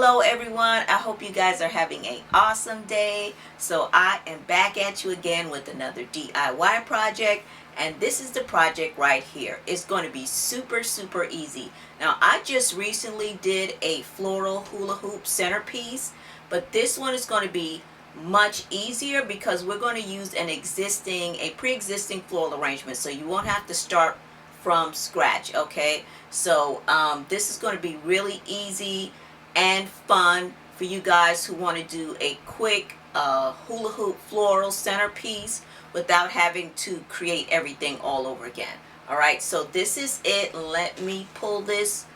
Hello everyone, I hope you guys are having an awesome day. So I am back at you again with another DIY project, and this is the project right here. It's going to be super easy. Now I just recently did a floral hula hoop centerpiece, but this one is going to be much easier because we're going to use a pre-existing floral arrangement, so you won't have to start from scratch. Okay, so this is going to be really easy and fun for you guys who want to do a quick hula hoop floral centerpiece without having to create everything all over again. Alright, so this is it. Let me pull this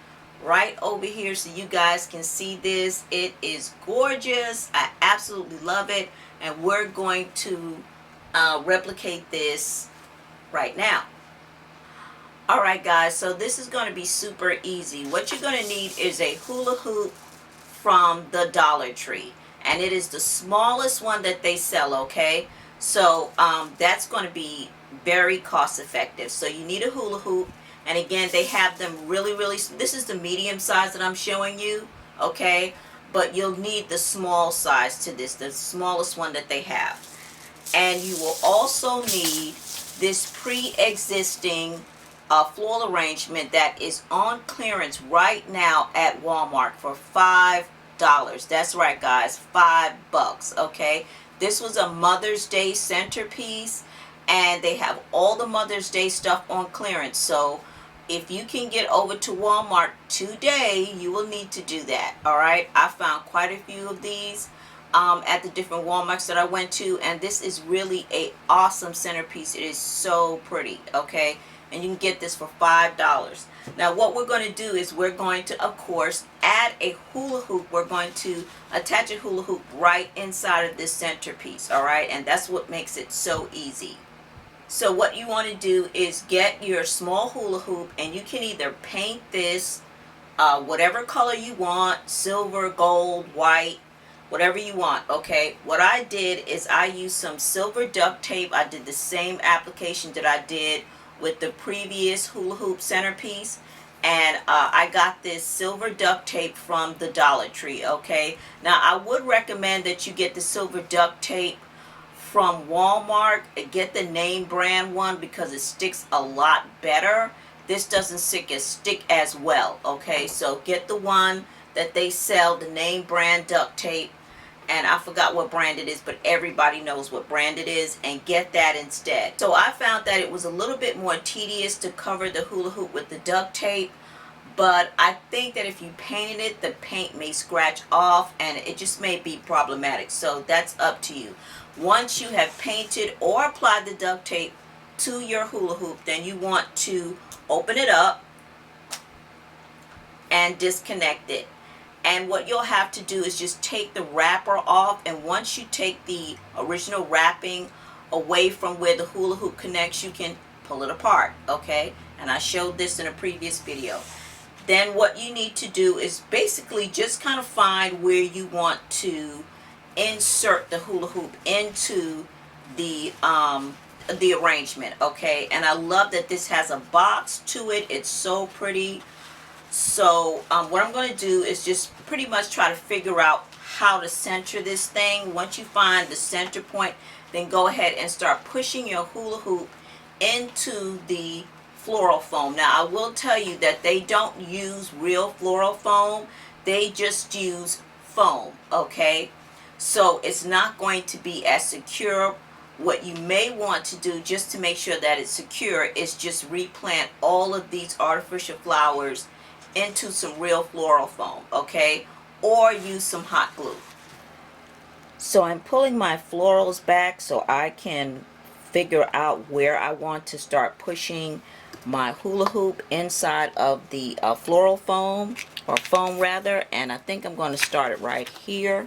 right over here so you guys can see this. It is gorgeous. I absolutely love it, and we're going to replicate this right now. Alright guys, so this is going to be super easy. What you're going to need is a hula hoop from the Dollar Tree, and it is the smallest one that they sell. Okay, so that's going to be very cost effective. So you need a hula hoop, and again they have them really this is the medium size that I'm showing you. Okay, but you'll need the small size to this, the smallest one that they have. And you will also need this pre-existing floral arrangement that is on clearance right now at Walmart for $5. That's right guys, $5. Okay, this was a Mother's Day centerpiece, and they have all the Mother's Day stuff on clearance. So if you can get over to Walmart today, you will need to do that. Alright, I found quite a few of these at the different Walmarts that I went to, and this is really a awesome centerpiece. It is so pretty. Okay, and you can get this for $5. Now what we're going to do is we're going to, of course, add a hula hoop. We're going to attach a hula hoop right inside of this centerpiece. Alright, and that's what makes it so easy. So what you want to do is get your small hula hoop, and you can either paint this whatever color you want, silver, gold, white, whatever you want. Okay, what I did is I used some silver duct tape. I did the same application that I did with the previous hula hoop centerpiece, and I got this silver duct tape from the Dollar Tree. Okay, now I would recommend that you get the silver duct tape from Walmart. Get the name brand one because it sticks a lot better. This doesn't stick as well. Okay, so get the one that they sell, the name brand duct tape, and I forgot what brand it is, but everybody knows what brand it is, and get that instead. So I found that it was a little bit more tedious to cover the hula hoop with the duct tape, but I think that if you painted it, the paint may scratch off and it just may be problematic. So that's up to you. Once you have painted or applied the duct tape to your hula hoop, then you want to open it up and disconnect it. And what you'll have to do is just take the wrapper off, and once you take the original wrapping away from where the hula hoop connects, you can pull it apart. Okay, and I showed this in a previous video. Then what you need to do is basically just kind of find where you want to insert the hula hoop into the arrangement. Okay, and I love that this has a box to it. It's so pretty. So what I'm going to do is just pretty much try to figure out how to center this thing. Once you find the center point, then go ahead and start pushing your hula hoop into the floral foam. Now I will tell you that they don't use real floral foam. They just use foam. Okay, so it's not going to be as secure. What you may want to do just to make sure that it's secure is just replant all of these artificial flowers into some real floral foam. Okay, or use some hot glue. So I'm pulling my florals back so I can figure out where I want to start pushing my hula hoop inside of the floral foam, or foam rather, and I think I'm going to start it right here.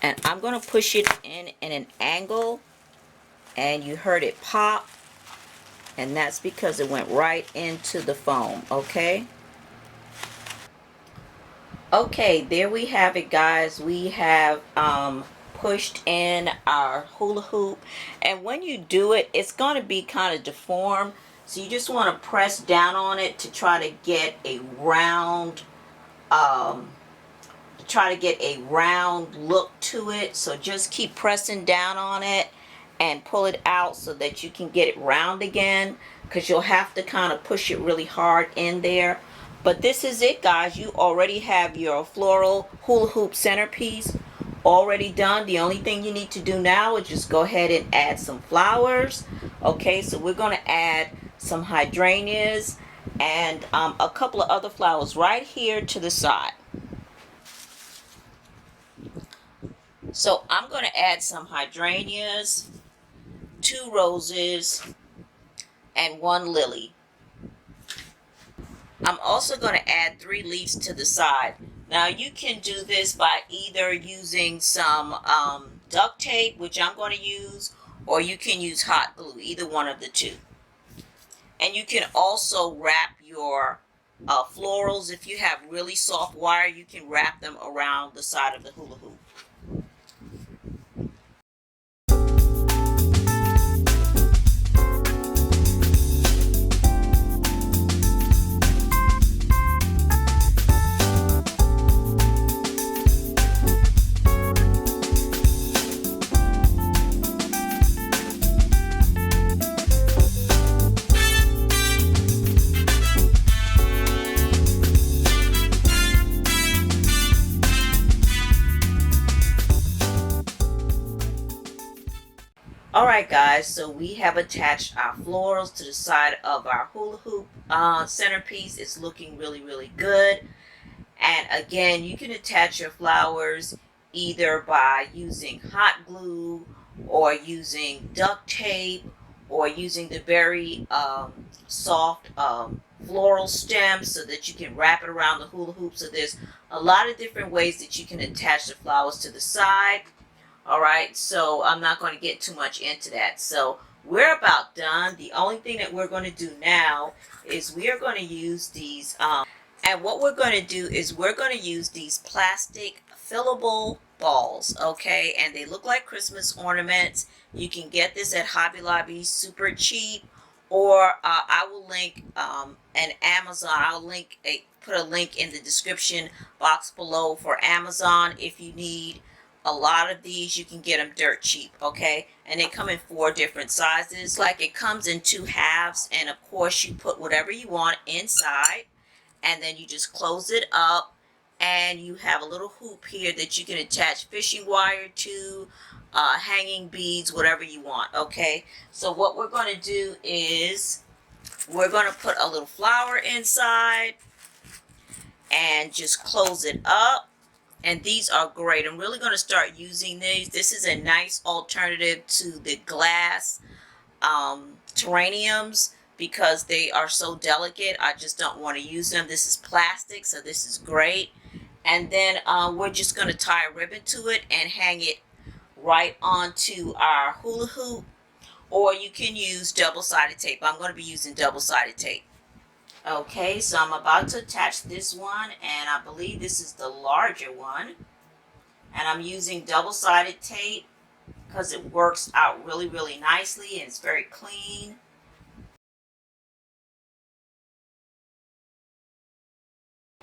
And I'm going to push it in an angle, and you heard it pop, and that's because it went right into the foam. Okay, Okay, there we have it, guys. We have pushed in our hula hoop. And when you do it, it's going to be kind of deformed. So you just want to press down on it to try to get a round, look to it. So just keep pressing down on it and pull it out so that you can get it round again, because you'll have to kind of push it really hard in there. But this is it, guys. You already have your floral hula hoop centerpiece already done. The only thing you need to do now is just go ahead and add some flowers. Okay, so we're going to add some hydrangeas and a couple of other flowers right here to the side. So I'm going to add some hydrangeas, 2 roses, and 1 lily. I'm also going to add 3 leaves to the side. Now you can do this by either using some duct tape, which I'm going to use, or you can use hot glue, either one of the two. And you can also wrap your florals. If you have really soft wire, you can wrap them around the side of the hula hoop. Alright guys, so we have attached our florals to the side of our hula hoop centerpiece. It's looking really, really good. And again, you can attach your flowers either by using hot glue or using duct tape or using the very soft floral stem so that you can wrap it around the hula hoop. So there's a lot of different ways that you can attach the flowers to the side. Alright, so I'm not going to get too much into that. So we're about done. The only thing that we're going to do now is we are going to use these, and what we're going to do is we're going to use these plastic fillable balls, okay? And they look like Christmas ornaments. You can get this at Hobby Lobby, super cheap, or I will link an Amazon. I'll put a link in the description box below for Amazon if you need a lot of these. You can get them dirt cheap, okay? And they come in 4 different sizes. Like, it comes in 2 halves, and of course you put whatever you want inside, and then you just close it up, and you have a little hoop here that you can attach fishing wire to, hanging beads, whatever you want, okay? So what we're going to do is we're going to put a little flower inside and just close it up. And these are great. I'm really going to start using these. This is a nice alternative to the glass terrariums because they are so delicate. I just don't want to use them. This is plastic, so this is great. And then we're just going to tie a ribbon to it and hang it right onto our hula hoop. Or you can use double-sided tape. I'm going to be using double-sided tape. Okay, so I'm about to attach this one, and I believe this is the larger one. And I'm using double-sided tape because it works out really, really nicely, and it's very clean.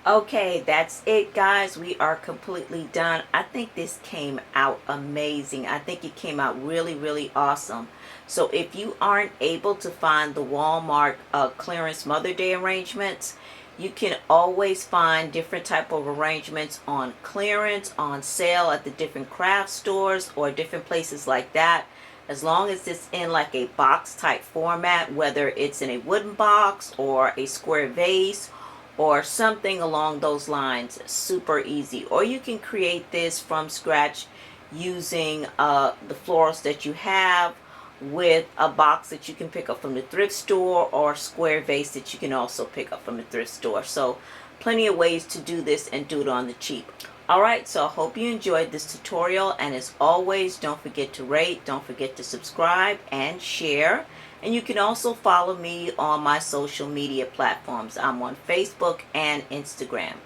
Okay, that's it, guys. We are completely done. I think this came out amazing. I think it came out really, really awesome. So if you aren't able to find the Walmart clearance Mother Day arrangements, you can always find different type of arrangements on clearance, on sale at the different craft stores or different places like that. As long as it's in like a box type format, whether it's in a wooden box or a square vase or something along those lines, super easy. Or you can create this from scratch using the florals that you have, with a box that you can pick up from the thrift store or a square vase that you can also pick up from the thrift store. So plenty of ways to do this and do it on the cheap. Alright, so I hope you enjoyed this tutorial, and as always, don't forget to rate, don't forget to subscribe and share. And you can also follow me on my social media platforms. I'm on Facebook and Instagram.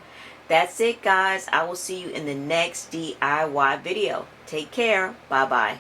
That's it, guys. I will see you in the next DIY video. Take care. Bye-bye.